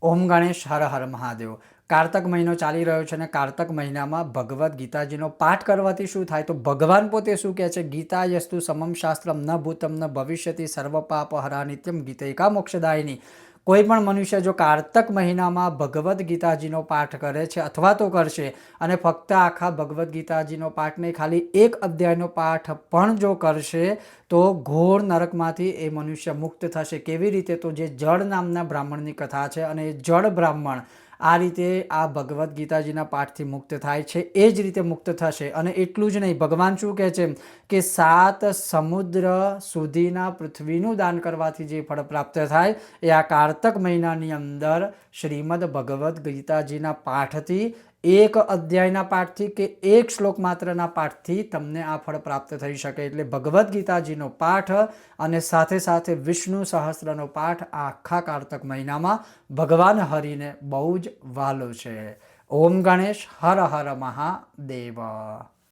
ઓમ ગણેશ હર હર મહાદેવ। કારતક મહિનો ચાલી રહ્યો છે અને કારતક મહિનામાં ભગવદ્ ગીતાજીનો પાઠ કરવાથી શું થાય તો ભગવાન પોતે શું કહે છે, ગીતા યસ્તુ સમમ શાસ્ત્રમ ન ભૂતમ ન ભવિષ્યતિ સર્વ પાપ હરા નિત્યમ ગીતૈકા મોક્ષદાયિની। કોઈ પણ મનુષ્ય જો કારતક મહિનામાં ભગવદ્ ગીતાજીનો પાઠ કરે છે અથવા તો કરશે અને ફક્ત આખા ભગવદ્ ગીતાજીનો પાઠ નહીં, ખાલી એક અધ્યાયનો પાઠ પણ જો કરશે તો ઘોર નરકમાંથી એ મનુષ્ય મુક્ત થશે। કેવી રીતે? તો જે જળ નામના બ્રાહ્મણની કથા છે અને એ જળ બ્રાહ્મણ આ રીતે આ ભગવદ્ ગીતાજીના પાઠથી મુક્ત થાય છે, એ જ રીતે મુક્ત થશે। અને એટલું જ નહીં, ભગવાન શું કહે છે કે 7 સમુદ્ર સુધીના પૃથ્વીનું દાન કરવાથી જે ફળ પ્રાપ્ત થાય એ આ કારતક મહિનાની અંદર શ્રીમદ ભગવદ્ ગીતાજીના પાઠથી, એક અધ્યાયના પાઠથી કે એક શ્લોક માત્રના પાઠથી તમને આ ફળ પ્રાપ્ત થઈ શકે। એટલે ભગવદ્ ગીતાજીનો પાઠ અને સાથે સાથે વિષ્ણુ સહસ્ત્રનો પાઠ આખા કારતક મહિનામાં ભગવાન હરિને બહુ જ વહાલો છે। ઓમ ગણેશ હર હર મહાદેવ।